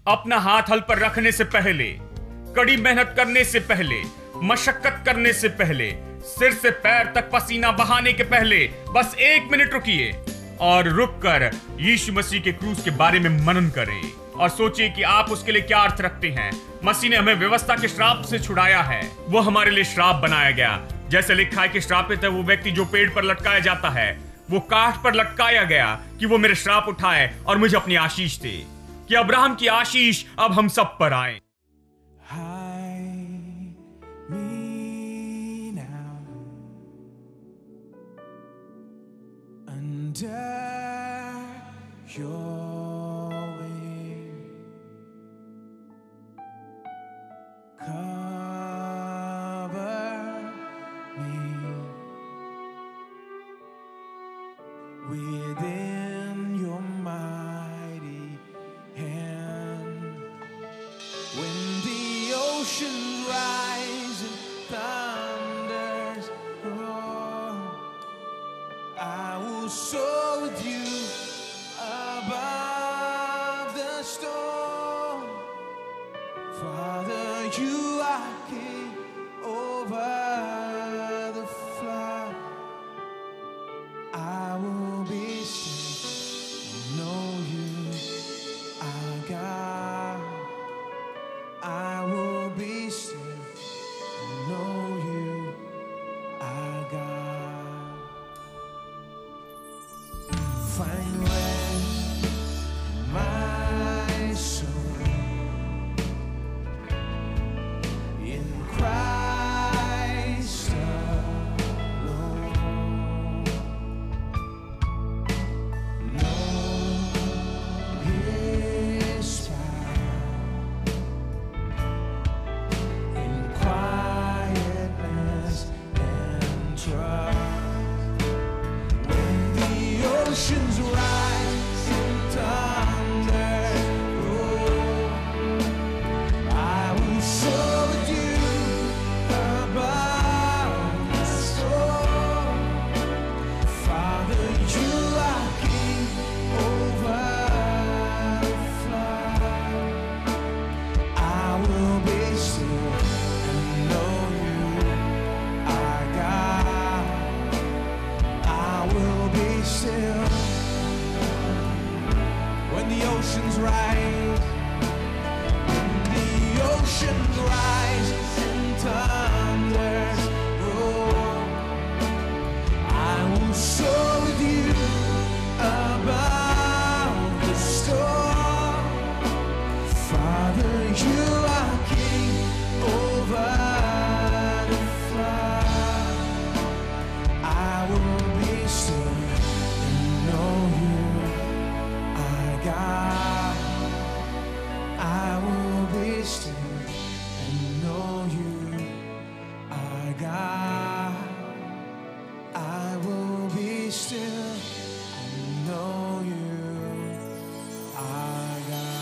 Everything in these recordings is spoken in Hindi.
अपना हाथ हल पर रखने से पहले, कड़ी मेहनत करने से पहले, मशक्कत करने से पहले, सिर से पैर तक पसीना बहाने के पहले बस 1 मिनट रुकिए और रुककर यीशु मसीह के क्रूस के बारे में मनन करें और सोचिए कि आप उसके लिए क्या अर्थ रखते हैं। मसीह ने हमें व्यवस्था के श्राप से छुड़ाया है, वो हमारे लिए श्राप बनाया गया। जैसे लिखा है कि श्रापित है वो व्यक्ति जो पेड़ पर लटकाया जाता है, वो काठ पर लटकाया गया कि वो मेरे श्राप उठाए और मुझे अपनी आशीष दे, कि अब्राहम की आशीष अब हम सब पर आए। Within your mighty hand, when the oceans rise and thunders roar, I will soar with you above the storm. Father, you are king over the flood. I will be still, know you are God. I will be still, know you are God. Find rest, my soul, in Christ alone. Oceans rise and thunder roar, I will soar with you above the storm. Father, you are king over the flood. I will be still and know you are God. I will be still. When the oceans rise, and thunders roar, I will soar with you above the storm. Father, you are king over the flood. I will be still and know you are God. I will be still and know you are God. I will be still and know you are God.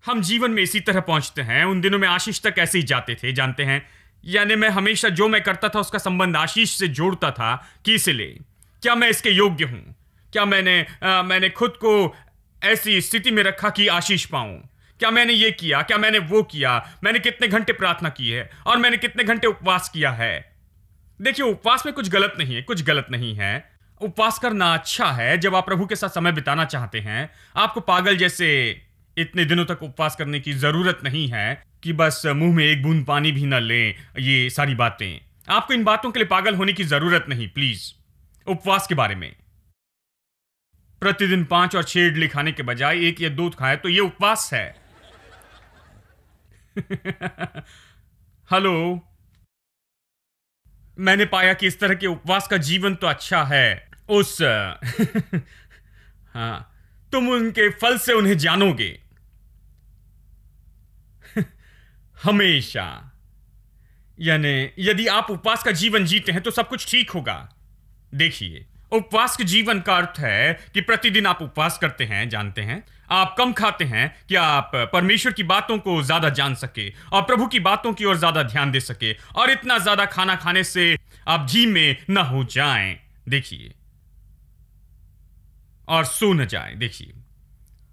हम जीवन में इसी तरह पहुंचते हैं। उन दिनों में आशीष तक ऐसे ही जाते थे, जानते हैं। यानी मैं हमेशा जो मैं करता था उसका संबंध आशीष से जोड़ता था कि इसलिए क्या मैं इसके योग्य हूं, क्या मैंने खुद को ऐसी स्थिति में रखा कि आशीष पाऊं, क्या मैंने ये किया, क्या मैंने वो किया, मैंने कितने घंटे प्रार्थना की है और मैंने कितने घंटे उपवास किया है। देखिए, उपवास में कुछ गलत नहीं है, कुछ गलत नहीं है। उपवास करना अच्छा है जब आप प्रभु के साथ समय बिताना चाहते हैं। आपको पागल जैसे इतने दिनों तक उपवास करने की जरूरत नहीं है कि बस मुंह में एक बूंद पानी भी न लें। ये सारी बातें, आपको इन बातों के लिए पागल होने की जरूरत नहीं। प्लीज, उपवास के बारे में प्रतिदिन 5 और 6 इडली खाने के बजाय 1 या 2 खाए तो ये उपवास है। हेलो, मैंने पाया कि इस तरह के उपवास का जीवन तो अच्छा है। उस हाँ, तुम उनके फल से उन्हें जानोगे। हमेशा, यानी यदि आप उपवास का जीवन जीते हैं तो सब कुछ ठीक होगा। देखिए, उपवास के जीवन का अर्थ है कि प्रतिदिन आप उपवास करते हैं, जानते हैं, आप कम खाते हैं कि आप परमेश्वर की बातों को ज्यादा जान सके और प्रभु की बातों की ओर ज्यादा ध्यान दे सके, और इतना ज्यादा खाना खाने से आप जी में न हो जाएं, देखिए, और सो न जाएं, देखिए।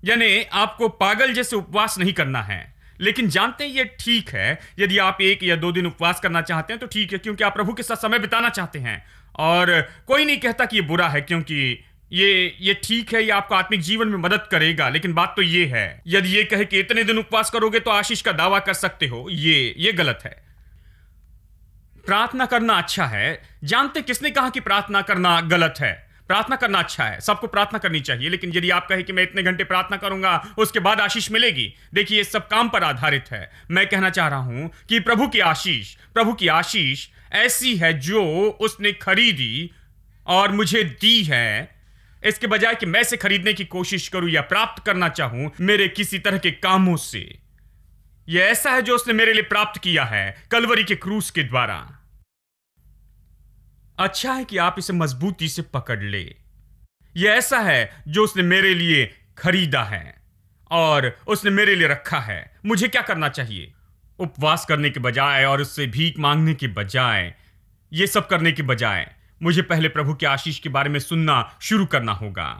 यानी आपको पागल जैसे उपवास नहीं करना है, लेकिन जानते हैं ये ठीक है। यदि आप 1 या 2 दिन उपवास करना चाहते हैं तो ठीक है, क्योंकि आप प्रभु के साथ समय बिताना चाहते हैं, और कोई नहीं कहता कि ये बुरा है, क्योंकि ये ठीक है, ये आपको आत्मिक जीवन में मदद करेगा। लेकिन बात तो ये है, यदि ये कहे कि इतने दिन उपवास करोगे तो आशीष का दावा कर सकते हो, ये गलत है। प्रार्थना करना अच्छा है। जानते किसने कहा कि प्रार्थना करना गलत है? प्रार्थना करना अच्छा है, सबको प्रार्थना करनी चाहिए, लेकिन यदि आप कहें कि मैं इतने घंटे प्रार्थना करूंगा उसके बाद आशीष मिलेगी, देखिए ये सब काम पर आधारित है। मैं कहना चाह रहा हूं कि प्रभु की आशीष ऐसी है जो उसने खरीदी और मुझे दी है, इसके बजाय कि मैं से खरीदने की कोशिश करूं या प्राप्त करना चाहूं मेरे किसी तरह के कामों से। यह ऐसा है जो उसने मेरे लिए प्राप्त किया है कलवरी के क्रूस के द्वारा। अच्छा है कि आप इसे मजबूती से पकड़ ले। यह ऐसा है जो उसने मेरे लिए खरीदा है और उसने मेरे लिए रखा है। मुझे क्या करना चाहिए? उपवास करने के बजाय और उससे भीख मांगने के बजाय, यह सब करने के बजाय, मुझे पहले प्रभु की आशीष के बारे में सुनना शुरू करना होगा।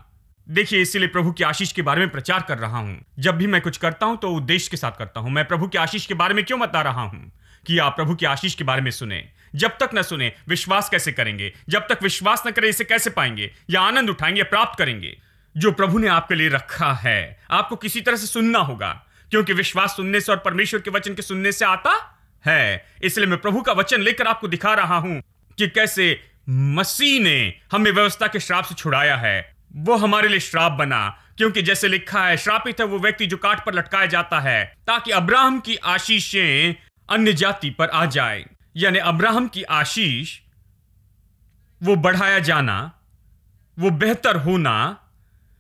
देखिए, इसीलिए प्रभु की आशीष के बारे में प्रचार कर रहा हूं। जब भी मैं कुछ करता हूं तो उद्देश्य के साथ करता हूं। मैं प्रभु की आशीष के बारे में क्यों बता रहा हूं? कि आप प्रभु की आशीष के बारे में सुने। जब तक न सुने विश्वास कैसे करेंगे? जब तक विश्वास न करें इसे कैसे पाएंगे या आनंद उठाएंगे, प्राप्त करेंगे? जो प्रभु ने आपके लिए रखा है आपको किसी तरह से सुनना होगा, क्योंकि विश्वास सुनने से और परमेश्वर के वचन के सुनने से आता है। इसलिए मैं प्रभु का वचन लेकर आपको दिखा रहा हूं कि कैसे मसीह ने हमें व्यवस्था के श्राप से छुड़ाया है। वो हमारे लिए श्राप बना, क्योंकि जैसे लिखा है, श्रापित है वो व्यक्ति जो काट पर लटकाया जाता है, ताकि अब्राहम की आशीषें अन्य जाति पर आ जाए। यानी अब्राहम की आशीष, वो बढ़ाया जाना, वो बेहतर होना,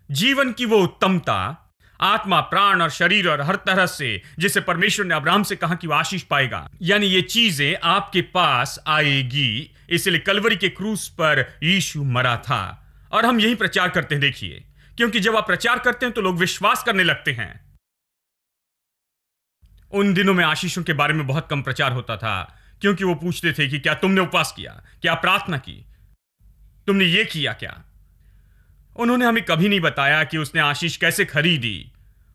जीवन की वो उत्तमता, आत्मा, प्राण और शरीर और हर तरह से जिसे परमेश्वर ने अब्राहम से कहा कि वो आशीष पाएगा, यानी ये चीजें आपके पास आएगी। इसलिए कलवरी के क्रूस पर यीशु मरा था और हम यही प्रचार करते हैं। देखिए, क्योंकि जब आप प्रचार करते हैं तो लोग विश्वास करने लगते हैं। उन दिनों में आशीषों के बारे में बहुत कम प्रचार होता था, क्योंकि वो पूछते थे कि क्या तुमने उपवास किया, क्या प्रार्थना की, तुमने ये किया क्या? उन्होंने हमें कभी नहीं बताया कि उसने आशीष कैसे खरीदी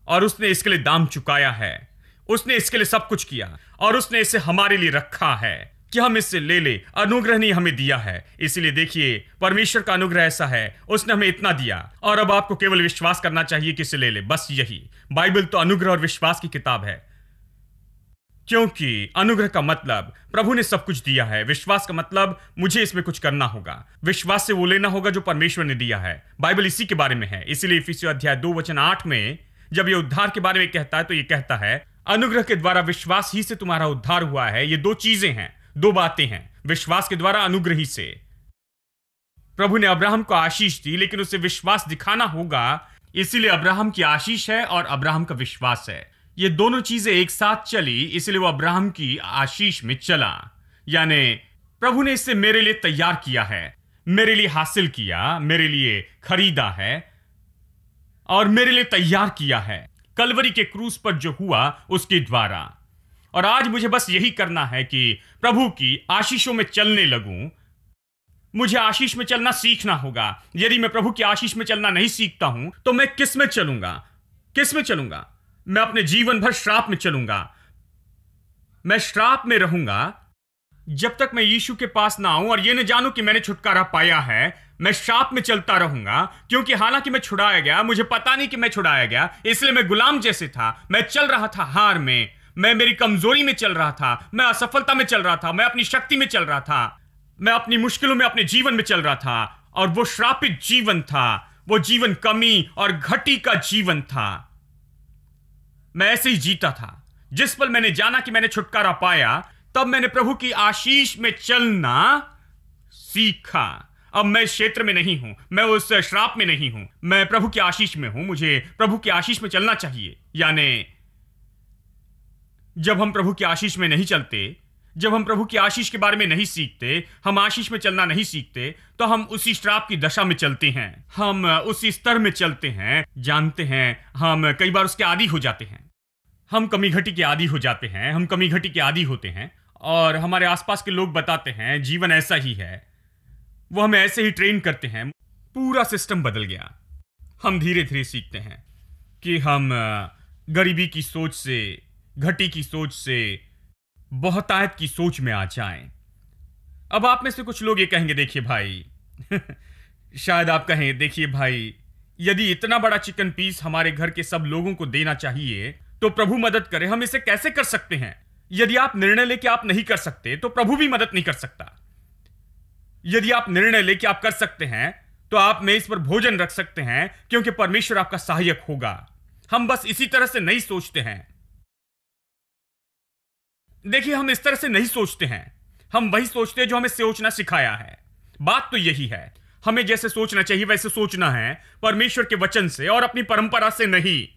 और उसने इसके लिए दाम चुकाया है। उसने इसके लिए सब कुछ किया और उसने इसे हमारे लिए रखा है कि हम इससे ले ले। अनुग्रह नहीं हमें दिया है। इसलिए देखिए, परमेश्वर का अनुग्रह ऐसा है, उसने हमें इतना दिया और अब आपको केवल विश्वास करना चाहिए कि इसे ले ले, बस यही। बाइबल तो अनुग्रह और विश्वास की किताब है, क्योंकि अनुग्रह का मतलब प्रभु ने सब कुछ दिया है, विश्वास का मतलब मुझे इसमें कुछ करना होगा। विश्वास से वो लेना होगा जो परमेश्वर ने दिया है। बाइबल इसी के बारे में है। इसीलिए इफिसियों अध्याय 2:8 में जब ये उद्धार के बारे में कहता है तो ये कहता है, अनुग्रह के द्वारा विश्वास ही से तुम्हारा उद्धार हुआ है। ये दो चीजें हैं, दो बातें हैं, विश्वास के द्वारा, अनुग्रह ही से। प्रभु ने अब्राहम को आशीष दी, लेकिन उसे विश्वास दिखाना होगा। इसीलिए अब्राहम की आशीष है और अब्राहम का विश्वास है। ये दोनों चीजें एक साथ चली, इसलिए वो अब्राहम की आशीष में चला। यानी प्रभु ने इसे मेरे लिए तैयार किया है, मेरे लिए हासिल किया, मेरे लिए खरीदा है और मेरे लिए तैयार किया है कलवरी के क्रूस पर जो हुआ उसके द्वारा। और आज मुझे बस यही करना है कि प्रभु की आशीषों में चलने लगूं। मुझे आशीष में चलना सीखना होगा। यदि मैं प्रभु की आशीष में चलना नहीं सीखता हूं तो मैं किस में चलूंगा? किस में चलूंगा? मैं अपने जीवन भर श्राप में चलूंगा। मैं श्राप में रहूंगा जब तक मैं यीशु के पास ना आऊं और ये न जानूं कि मैंने छुटकारा पाया है। मैं श्राप में चलता रहूंगा, क्योंकि हालांकि मैं छुड़ाया गया, मुझे पता नहीं कि मैं छुड़ाया गया, इसलिए मैं गुलाम जैसे था। मैं चल रहा था हार में, मैं मेरी कमजोरी में चल रहा था, मैं असफलता में चल रहा था, मैं अपनी शक्ति में चल रहा था, मैं अपनी मुश्किलों में अपने जीवन में चल रहा था। और वो श्रापित जीवन था, वो जीवन कमी और घटी का जीवन था। मैं ऐसे ही जीता था। जिस पल मैंने जाना कि मैंने छुटकारा पाया, तब मैंने प्रभु की आशीष में चलना सीखा। अब मैं इस क्षेत्र में नहीं हूं, मैं उस श्राप में नहीं हूं, मैं प्रभु की आशीष में हूं। मुझे प्रभु की आशीष में चलना चाहिए। यानी जब हम प्रभु की आशीष में नहीं चलते, जब हम प्रभु की आशीष के बारे में नहीं सीखते, हम आशीष में चलना नहीं सीखते, तो हम उसी श्राप की दशा में चलते हैं, हम उसी स्तर में चलते हैं। जानते हैं, हम कई बार उसके आदी हो जाते हैं, हम कमी घटी के आदी हो जाते हैं, हम कमी घटी के आदी होते हैं। और हमारे आसपास के लोग बताते हैं जीवन ऐसा ही है, वो हमें ऐसे ही ट्रेन करते हैं, पूरा सिस्टम बदल गया। हम धीरे धीरे सीखते हैं कि हम गरीबी की सोच से, घटी की सोच से बहुतायत की सोच में आ जाएं। अब आप में से कुछ लोग ये कहेंगे, देखिए भाई शायद आप कहें, देखिए भाई, यदि इतना बड़ा चिकन पीस हमारे घर के सब लोगों को देना चाहिए तो प्रभु मदद करे, हम इसे कैसे कर सकते हैं? यदि आप निर्णय लेके आप नहीं कर सकते तो प्रभु भी मदद नहीं कर सकता। यदि आप निर्णय लेके आप कर सकते हैं तो आप मेज पर भोजन रख सकते हैं, क्योंकि परमेश्वर आपका सहायक होगा। हम बस इसी तरह से नहीं सोचते हैं। देखिए, हम इस तरह से नहीं सोचते हैं, हम वही सोचते हैं जो हमें सोचना सिखाया है। बात तो यही है, हमें जैसे सोचना चाहिए वैसे सोचना है, परमेश्वर के वचन से और अपनी परंपरा से नहीं।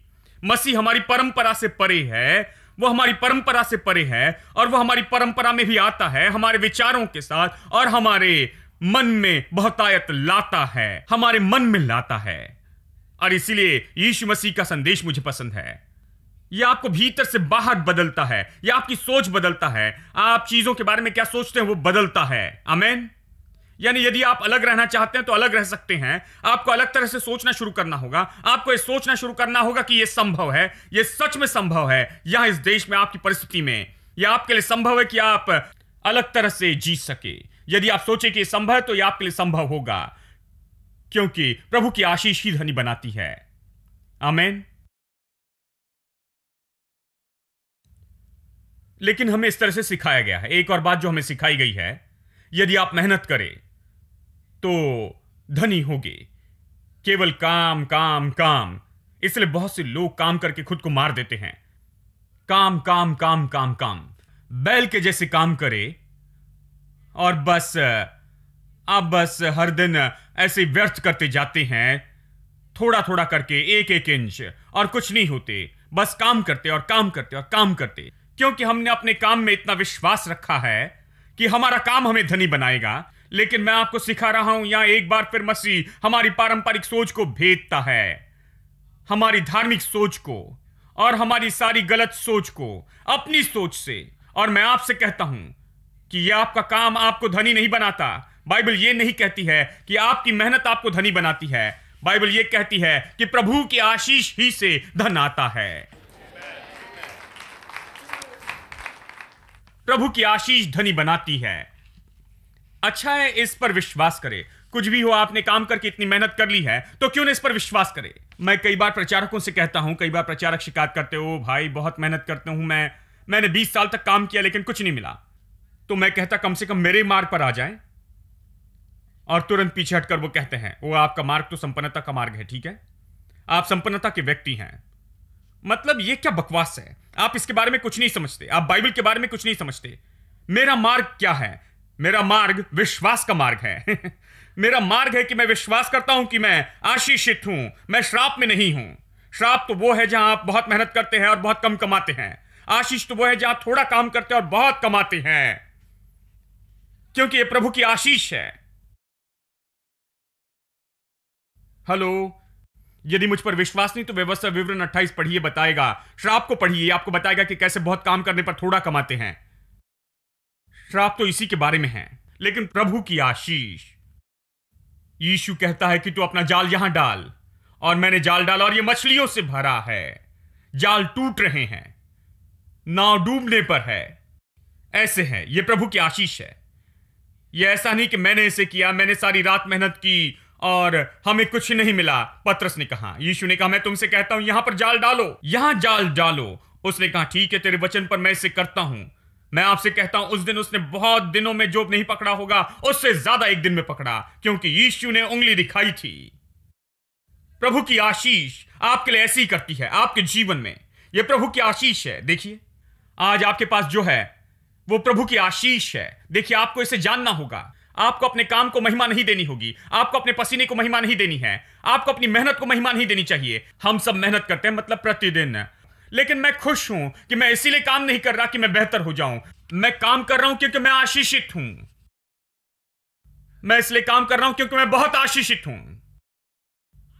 मसीह हमारी परंपरा से परे है, वो हमारी परंपरा से परे है, और वो हमारी परंपरा में भी आता है, हमारे विचारों के साथ, और हमारे मन में बहुतायत लाता है, हमारे मन में लाता है। और इसीलिए यीशु मसीह का संदेश मुझे पसंद है। यह आपको भीतर से बाहर बदलता है, यह आपकी सोच बदलता है, आप चीजों के बारे में क्या सोचते हैं वो बदलता है। आमीन। यानी यदि आप अलग रहना चाहते हैं तो अलग रह सकते हैं, आपको अलग तरह से सोचना शुरू करना होगा। आपको ये सोचना शुरू करना होगा कि यह संभव है, यह सच में संभव है। यहां इस देश में, आपकी परिस्थिति में, यह आपके लिए संभव है कि आप अलग तरह से जी सके। यदि आप सोचे कि यह संभव है तो यह आपके लिए संभव होगा, क्योंकि प्रभु की आशीष ही धनी बनाती है। आमीन। लेकिन हमें इस तरह से सिखाया गया है। एक और बात जो हमें सिखाई गई है, यदि आप मेहनत करें तो धनी होगे। केवल काम काम काम, इसलिए बहुत से लोग काम करके खुद को मार देते हैं। काम काम काम काम काम, बैल के जैसे काम करे, और बस आप बस हर दिन ऐसे व्यर्थ करते जाते हैं, थोड़ा थोड़ा करके, एक एक इंच, और कुछ नहीं होते। बस काम करते और काम करते और काम करते, क्योंकि हमने अपने काम में इतना विश्वास रखा है कि हमारा काम हमें धनी बनाएगा। लेकिन मैं आपको सिखा रहा हूं, यहां एक बार फिर मसीह हमारी पारंपरिक सोच को भेदता है, हमारी धार्मिक सोच को और हमारी सारी गलत सोच को अपनी सोच से। और मैं आपसे कहता हूं कि यह आपका काम आपको धनी नहीं बनाता। बाइबल यह नहीं कहती है कि आपकी मेहनत आपको धनी बनाती है। बाइबल यह कहती है कि प्रभु की आशीष ही से धन आता है। प्रभु की आशीष धनी बनाती है। अच्छा है, इस पर विश्वास करे। कुछ भी हो, आपने काम करके इतनी मेहनत कर ली है तो क्यों ना इस पर विश्वास करे। मैं कई बार प्रचारकों से कहता हूं, कई बार प्रचारक शिकायत करते हो, भाई बहुत मेहनत करते हूं, मैंने 20 साल तक काम किया लेकिन कुछ नहीं मिला। तो मैं कहता, कम से कम मेरे मार्ग पर आ जाएं। और तुरंत पीछे हटकर वो कहते हैं, वो आपका मार्ग तो संपन्नता का मार्ग है, ठीक है, आप संपन्नता के व्यक्ति हैं। मतलब ये क्या बकवास है, आप इसके बारे में कुछ नहीं समझते, आप बाइबल के बारे में कुछ नहीं समझते। मेरा मार्ग क्या है? मेरा मार्ग विश्वास का मार्ग है मेरा मार्ग है कि मैं विश्वास करता हूं कि मैं आशीषित हूं, मैं श्राप में नहीं हूं। श्राप तो वो है जहां आप बहुत मेहनत करते हैं और बहुत कम कमाते हैं। आशीष तो वो है जहां थोड़ा काम करते हैं और बहुत कमाते हैं, क्योंकि ये प्रभु की आशीष है। हेलो, यदि मुझ पर विश्वास नहीं तो व्यवस्था विवरण 28 पढ़िए, बताएगा। श्राप को पढ़िए, आपको बताएगा कि कैसे बहुत काम करने पर थोड़ा कमाते हैं। श्राप तो इसी के बारे में है। लेकिन प्रभु की आशीष, यीशु कहता है कि तू अपना जाल यहां डाल, और मैंने जाल डाला और यह मछलियों से भरा है। जाल टूट रहे हैं, नाव डूबने पर है। ऐसे है, यह प्रभु की आशीष है। यह ऐसा नहीं कि मैंने इसे किया, मैंने सारी रात मेहनत की और हमें कुछ नहीं मिला। पतरस ने कहा, यीशु ने कहा, मैं तुमसे कहता हूं यहां पर जाल डालो, यहां जाल डालो। उसने कहा, ठीक है, तेरे वचन पर मैं इसे करता हूं। मैं आपसे कहता हूं, उस दिन उसने बहुत दिनों में जो नहीं पकड़ा होगा, उससे ज्यादा एक दिन में पकड़ा, क्योंकि यीशु ने उंगली दिखाई थी। प्रभु की आशीष आपके लिए ऐसी करती है आपके जीवन में। यह प्रभु की आशीष है। देखिए, आज आपके पास जो है वो प्रभु की आशीष है। देखिए, आपको इसे जानना होगा। आपको अपने काम को महिमा नहीं देनी होगी, आपको अपने पसीने को महिमा नहीं देनी है, आपको अपनी मेहनत को महिमा नहीं देनी चाहिए। हम सब मेहनत करते हैं, मतलब प्रतिदिन, लेकिन मैं खुश हूं कि मैं इसीलिए काम नहीं कर रहा कि मैं बेहतर हो जाऊं, मैं काम कर रहा हूं क्योंकि मैं आशीषित हूं। मैं इसलिए काम कर रहा हूं क्योंकि मैं बहुत आशीषित हूं।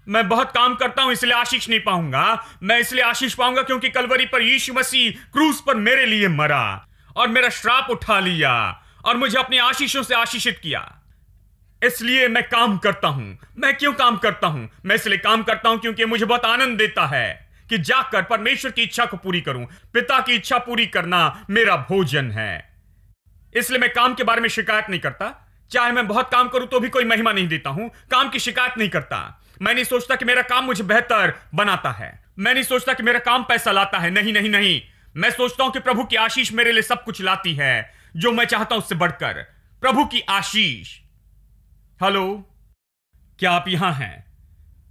मैं बहुत काम करता हूं इसलिए आशीष नहीं पाऊंगा। मैं इसलिए आशीष पाऊंगा क्योंकि कलवरी पर यीशु मसीह क्रूस पर मेरे लिए मरा और मेरा श्राप उठा लिया और मुझे अपनी आशीषों से आशीषित किया। इसलिए मैं काम करता हूं। मैं क्यों काम करता हूं? मैं इसलिए काम करता हूं क्योंकि मुझे बहुत आनंद देता है कि जाकर परमेश्वर की इच्छा को पूरी करूं। पिता की इच्छा पूरी करना मेरा भोजन है। इसलिए मैं काम के बारे में शिकायत नहीं करता। चाहे मैं बहुत काम करूं तो भी कोई महिमा नहीं देता हूं। काम की शिकायत नहीं करता। मैं नहीं सोचता कि मेरा काम मुझे बेहतर बनाता है। मैं नहीं सोचता कि मेरा काम पैसा लाता है। नहीं नहीं नहीं, मैं सोचता हूं कि प्रभु की आशीष मेरे लिए सब कुछ लाती है जो मैं चाहता हूं उससे बढ़कर। प्रभु की आशीष। हेलो, क्या आप यहां हैं?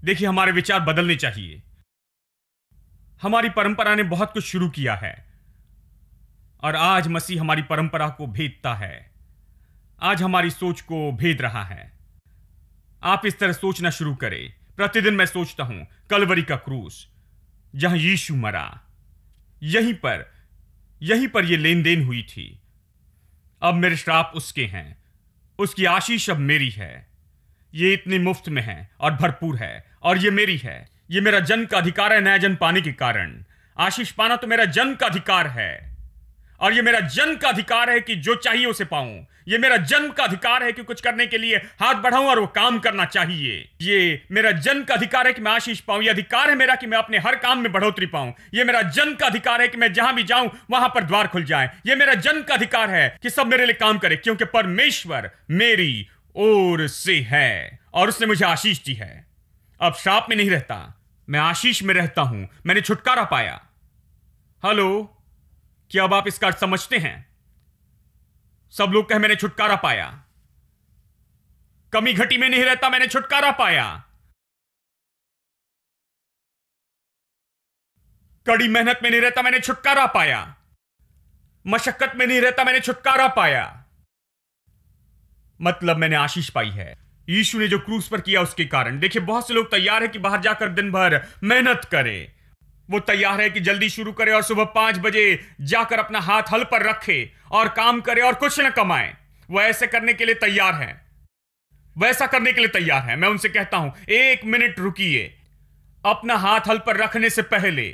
देखिए, हमारे विचार बदलने चाहिए। हमारी परंपरा ने बहुत कुछ शुरू किया है और आज मसीह हमारी परंपरा को भेदता है। आज हमारी सोच को भेद रहा है। आप इस तरह सोचना शुरू करें। प्रतिदिन मैं सोचता हूं कलवरी का क्रूस, जहां यीशु मरा, यहीं पर यह लेन देन हुई थी। अब मेरे श्राप उसके हैं, उसकी आशीष अब मेरी है। ये इतनी मुफ्त में है और भरपूर है और ये मेरी है। ये मेरा जन्म का अधिकार है नया जन्म पाने के कारण। आशीष पाना तो मेरा जन्म का अधिकार है और ये मेरा जन्म का अधिकार है कि जो चाहिए उसे पाऊं। ये मेरा जन्म का अधिकार है कि कुछ करने के लिए हाथ बढ़ाऊं और वो काम करना चाहिए। ये मेरा जन्म का अधिकार है कि मैं आशीष पाऊं। ये अधिकार है मेरा कि मैं अपने हर काम में बढ़ोतरी पाऊं। ये मेरा जन्म का अधिकार है कि मैं जहां भी जाऊं वहां पर द्वार खुल जाए। ये मेरा जन्म का अधिकार है कि सब मेरे लिए काम करे, क्योंकि परमेश्वर मेरी ओर से है और उसने मुझे आशीष दी है। अब श्राप में नहीं रहता, मैं आशीष में रहता हूं। मैंने छुटकारा पाया। हेलो, क्या अब आप इसका अर्थ समझते हैं? सब लोग कहे मैंने छुटकारा पाया। कमी घटी में नहीं रहता, मैंने छुटकारा पाया। कड़ी मेहनत में नहीं रहता, मैंने छुटकारा पाया। मशक्कत में नहीं रहता, मैंने छुटकारा पाया। मतलब मैंने आशीष पाई है यीशु ने जो क्रूस पर किया उसके कारण। देखिए, बहुत से लोग तैयार है कि बाहर जाकर दिन भर मेहनत करे। वो तैयार है कि जल्दी शुरू करे और सुबह 5 बजे जाकर अपना हाथ हल पर रखे और काम करे और कुछ न कमाए। वो ऐसे करने के लिए तैयार है, वैसा करने के लिए तैयार है। मैं उनसे कहता हूं, 1 मिनट रुकिए। अपना हाथ हल पर रखने से पहले,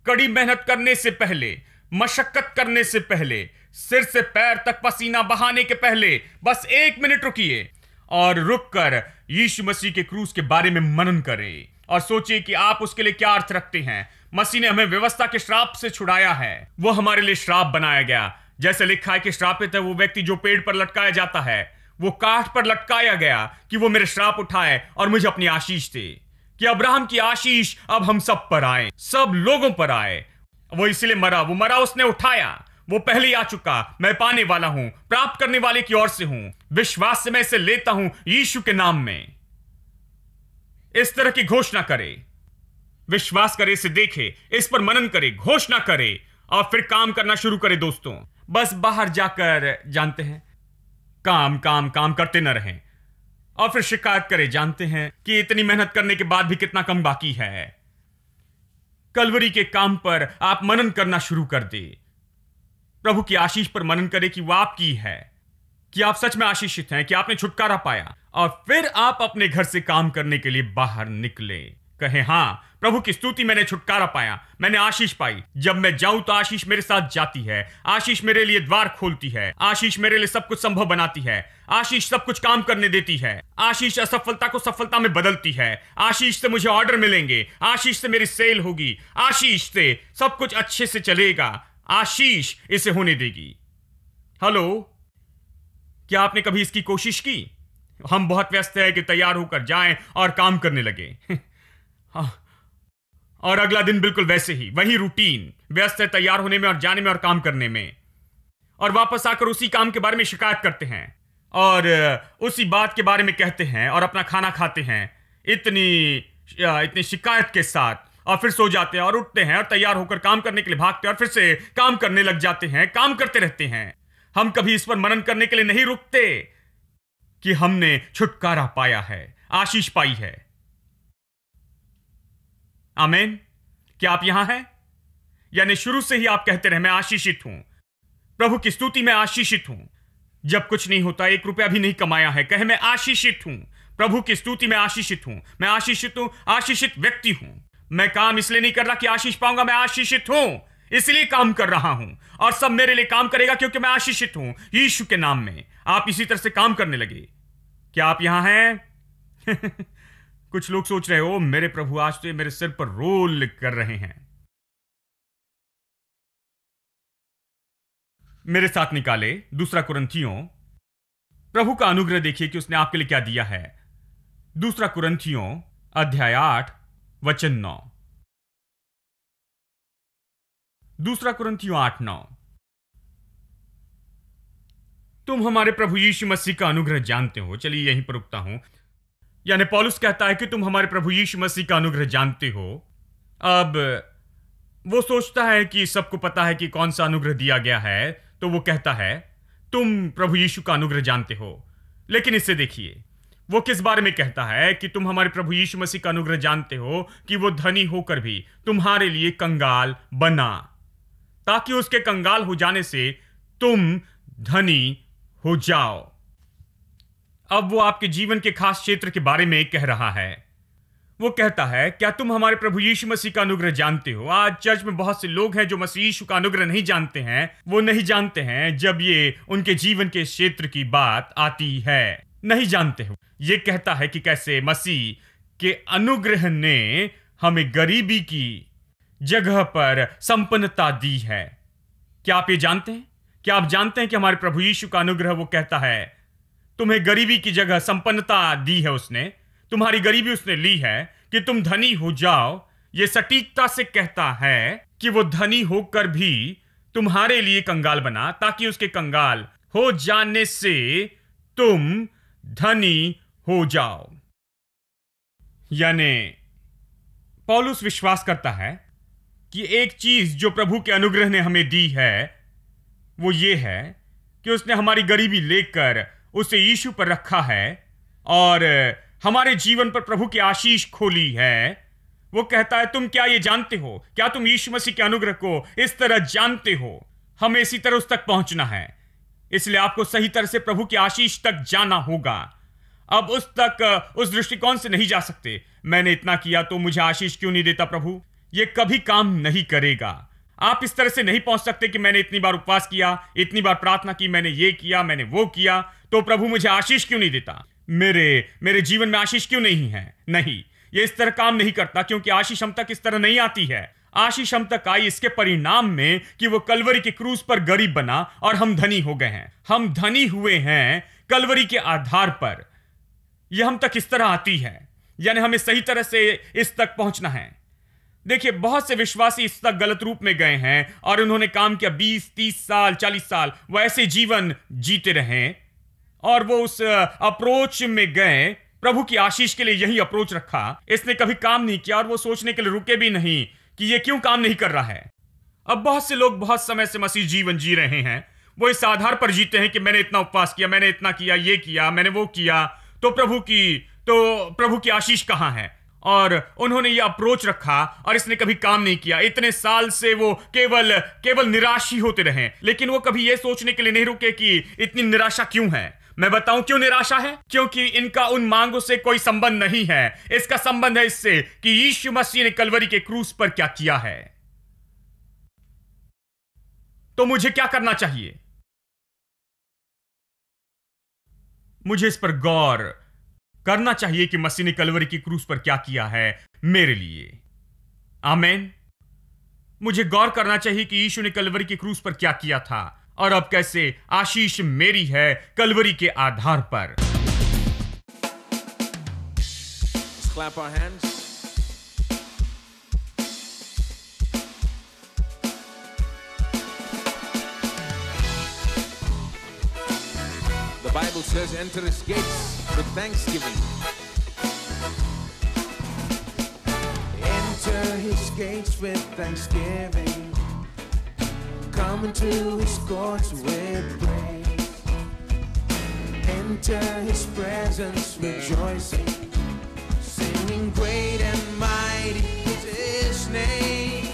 कड़ी मेहनत करने से पहले, मशक्कत करने से पहले, सिर से पैर तक पसीना बहाने के पहले बस 1 मिनट रुकिए और रुककर यीशु मसीह के क्रूस के बारे में मनन करें और सोचिए कि आप उसके लिए क्या अर्थ रखते हैं। मसीह ने हमें व्यवस्था के श्राप से छुड़ाया है। वो हमारे लिए श्राप बनाया गया। जैसे लिखा है कि श्रापित है वो व्यक्ति जो पेड़ पर लटकाया जाता है। वो काठ पर लटकाया गया कि वो मेरे श्राप उठाए और मुझे अपनी आशीष दे, कि अब्राहम की आशीष अब हम सब पर आए, सब लोगों पर आए। वो इसलिए मरा, वो मरा, उसने उठाया। वो पहले ही आ चुका, मैं पाने वाला हूं, प्राप्त करने वाले की ओर से हूं। विश्वास से मैं इसे लेता हूं यीशु के नाम में। इस तरह की घोषणा करे, विश्वास करे, इसे देखे, इस पर मनन करे, घोषणा करे और फिर काम करना शुरू करे। दोस्तों, बस बाहर जाकर, जानते हैं, काम काम काम करते न रहें और फिर शिकायत करे, जानते हैं कि इतनी मेहनत करने के बाद भी कितना कम बाकी है। कलवरी के काम पर आप मनन करना शुरू कर दे। प्रभु की आशीष पर मनन करें कि वह आपकी है, कि आप सच में आशीषित हैं, कि आपने छुटकारा पाया। और फिर आप अपने घर से काम करने के लिए बाहर निकले। कहे, हां प्रभु की स्तुति, मैंने छुटकारा पाया, मैंने आशीष पाई। जब मैं जाऊं तो आशीष मेरे साथ जाती है। आशीष मेरे लिए द्वार खोलती है। आशीष मेरे लिए सब कुछ संभव बनाती है। आशीष सब कुछ काम करने देती है। आशीष असफलता को सफलता में बदलती है। आशीष से मुझे ऑर्डर मिलेंगे। आशीष से मेरी सेल होगी। आशीष से सब कुछ अच्छे से चलेगा। आशीष इसे होने देगी। हेलो, क्या आपने कभी इसकी कोशिश की? हम बहुत व्यस्त हैं कि तैयार होकर जाएं और काम करने लगे। और अगला दिन बिल्कुल वैसे ही, वही रूटीन, व्यस्त है तैयार होने में और जाने में और काम करने में, और वापस आकर उसी काम के बारे में शिकायत करते हैं और उसी बात के बारे में कहते हैं और अपना खाना खाते हैं इतनी शिकायत के साथ, और फिर सो जाते हैं और उठते हैं और तैयार होकर काम करने के लिए भागते हैं और फिर से काम करने लग जाते हैं, काम करते रहते हैं। हम कभी इस पर मनन करने के लिए नहीं रुकते कि हमने छुटकारा पाया है, आशीष पाई है। आमीन। क्या आप यहां हैं? यानी शुरू से ही आप कहते रहे, मैं आशीषित हूं, प्रभु की स्तुति में आशीषित हूं। जब कुछ नहीं होता, 1 रुपया भी नहीं कमाया है, कहे मैं आशीषित हूं। प्रभु की स्तुति में आशीषित हूं। मैं आशीषित हूं, आशीषित व्यक्ति हूं। मैं काम इसलिए नहीं कर रहा कि आशीष पाऊंगा, मैं आशीषित हूं इसलिए काम कर रहा हूं, और सब मेरे लिए काम करेगा क्योंकि मैं आशीषित हूं यीशु के नाम में। आप इसी तरह से काम करने लगे। क्या आप यहां हैं? कुछ लोग सोच रहे हो मेरे प्रभु आज तो मेरे सिर पर रोल कर रहे हैं। मेरे साथ निकाले 2 कुरिन्थियों। प्रभु का अनुग्रह देखिए कि उसने आपके लिए क्या दिया है। 2 कुरिन्थियों अध्याय 8 वचन 9। 2 कुरिन्थियों 8:9। तुम हमारे प्रभु यीशु मसीह का अनुग्रह जानते हो। चलिए यहीं पर रुकता हूं। यानी पौलुस कहता है कि तुम हमारे प्रभु यीशु मसीह का अनुग्रह जानते हो। अब वो सोचता है कि सबको पता है कि कौन सा अनुग्रह दिया गया है, तो वो कहता है तुम प्रभु यीशु का अनुग्रह जानते हो। लेकिन इससे देखिए वो किस बारे में कहता है कि तुम हमारे प्रभु यीशु मसीह का अनुग्रह जानते हो कि वो धनी होकर भी तुम्हारे लिए कंगाल बना, ताकि उसके कंगाल हो जाने से तुम धनी हो जाओ। अब वो आपके जीवन के खास क्षेत्र के बारे में कह रहा है। वो कहता है क्या तुम हमारे प्रभु यीशु मसीह का अनुग्रह जानते हो। आज चर्च में बहुत से लोग हैं जो मसीह यीशु का अनुग्रह नहीं जानते हैं। वो नहीं जानते हैं जब ये उनके जीवन के क्षेत्र की बात आती है, नहीं जानते हो। ये कहता है कि कैसे मसीह के अनुग्रह ने हमें गरीबी की जगह पर संपन्नता दी है। क्या आप ये जानते हैं? क्या आप जानते हैं कि हमारे प्रभु यीशु का अनुग्रह, वो कहता है तुम्हें गरीबी की जगह संपन्नता दी है। उसने तुम्हारी गरीबी उसने ली है कि तुम धनी हो जाओ। यह सटीकता से कहता है कि वो धनी होकर भी तुम्हारे लिए कंगाल बना, ताकि उसके कंगाल हो जाने से तुम धनी हो जाओ। यानी पौलुस विश्वास करता है कि एक चीज जो प्रभु के अनुग्रह ने हमें दी है वो ये है कि उसने हमारी गरीबी लेकर उसे यीशु पर रखा है और हमारे जीवन पर प्रभु की आशीष खोली है। वो कहता है तुम क्या ये जानते हो? क्या तुम यीशु मसीह के अनुग्रह को इस तरह जानते हो? हमें इसी तरह उस तक पहुंचना है, इसलिए आपको सही तरह से प्रभु की आशीष तक जाना होगा। अब उस तक उस दृष्टिकोण से नहीं जा सकते मैंने इतना किया तो मुझे आशीष क्यों नहीं देता प्रभु। ये कभी काम नहीं करेगा। आप इस तरह से नहीं पहुंच सकते कि मैंने इतनी बार उपवास किया, इतनी बार प्रार्थना की, मैंने ये किया, मैंने वो किया, तो प्रभु मुझे आशीष क्यों नहीं देता, मेरे जीवन में आशीष क्यों नहीं है। नहीं, ये इस तरह काम नहीं करता, क्योंकि आशीष हम तक इस तरह नहीं आती है। आशीष हम तक आई इसके परिणाम में कि वो कलवरी के क्रूस पर गरीब बना और हम धनी हो गए हैं। हम धनी हुए हैं कलवरी के आधार पर। यह हम तक इस तरह आती है, यानी हमें सही तरह से इस तक पहुंचना है। देखिए बहुत से विश्वासी इस तक गलत रूप में गए हैं और उन्होंने काम किया 20, 30 साल, 40 साल, वो ऐसे जीवन जीते रहे और वो उस अप्रोच में गए। प्रभु की आशीष के लिए यही अप्रोच रखा, इसने कभी काम नहीं किया और वो सोचने के लिए रुके भी नहीं कि ये क्यों काम नहीं कर रहा है। अब बहुत से लोग बहुत समय से मसीह जीवन जी रहे हैं, वो इस आधार पर जीते हैं कि मैंने इतना उपवास किया, मैंने इतना किया, ये किया, मैंने वो किया, तो प्रभु की आशीष कहां है। और उन्होंने ये अप्रोच रखा और इसने कभी काम नहीं किया। इतने साल से वो केवल निराश ही होते रहे, लेकिन वो कभी ये सोचने के लिए नहीं रुके कि इतनी निराशा क्यों है। मैं बताऊं क्यों निराशा है? क्योंकि इनका उन मांगों से कोई संबंध नहीं है। इसका संबंध है इससे कि यीशु मसीह ने कलवरी के क्रूस पर क्या किया है। तो मुझे क्या करना चाहिए? मुझे इस पर गौर करना चाहिए कि मसीह ने कलवरी की क्रूस पर क्या किया है मेरे लिए। आमीन। मुझे गौर करना चाहिए कि यीशु ने कलवरी की क्रूस पर क्या किया था और अब कैसे आशीष मेरी है कलवरी के आधार पर। Clap our hands. The Bible says, enter his gates with thanksgiving. Enter his gates with thanksgiving. Come into his courts with praise. Enter his presence rejoicing. Singing great and mighty is his name.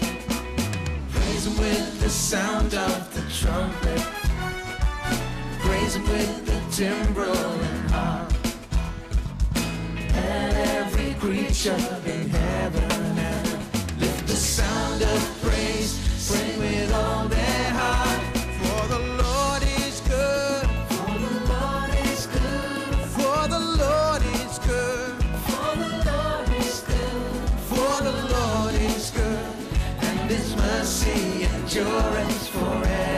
Praise him with the sound of the trumpet. timbrel and harp, and every creature in heaven and lift the sound of praise, sing with all their heart. For the Lord is good, for the Lord is good, for the Lord is good, for the Lord is good, for the Lord is good, and His mercy endureth forever.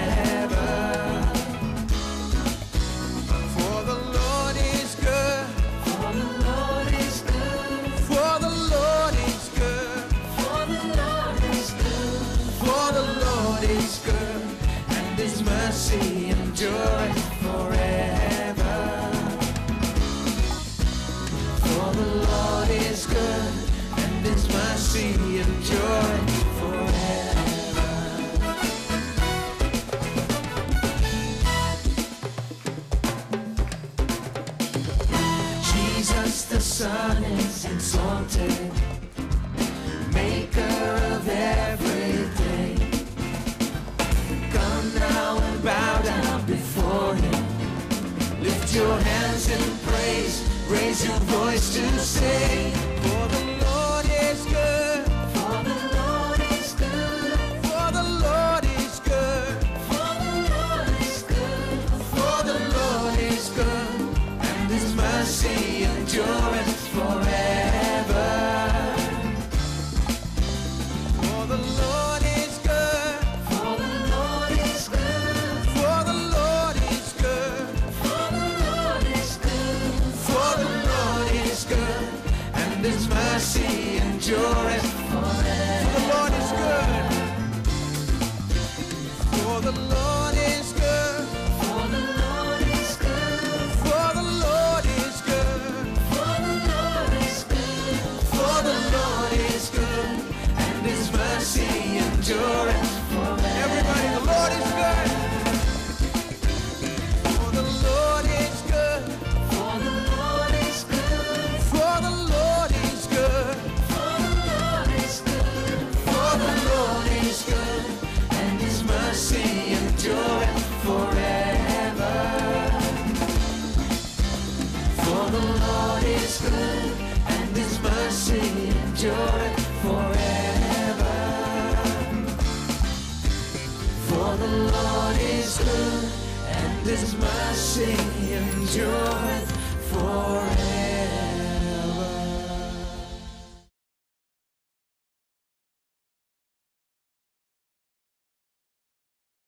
For the Lord is good, for the Lord is good, for the Lord is good, for the Lord is good, for the Lord is good, and His mercy endureth forever. For the Lord is good, and His mercy endureth forever. Jesus the Son is exalted, maker of everything. Come now and bow down before Him. Lift your hands in praise, raise your voice to sing. For the Lord is good, for the Lord is good, for the Lord is good, for the Lord is good, for the Lord is good, and His mercy endureth forever. For the Lord is good, for the Lord is good, for the Lord is good, for the Lord is good, for the Lord is good, and His mercy endureth forever. For the Lord is good, for the Lord is good, for the Lord is good, for the Lord is good, for the Lord is good, for the Lord is good, and His mercy endureth forever. Everybody, the Lord is good. For the Lord is good, for the Lord is good, for the Lord is good, for the Lord is good, for the Lord is good, and His mercy endureth forever. For the Lord is good, and His mercy endureth forever. For the Lord is good, and His mercy endureth forever.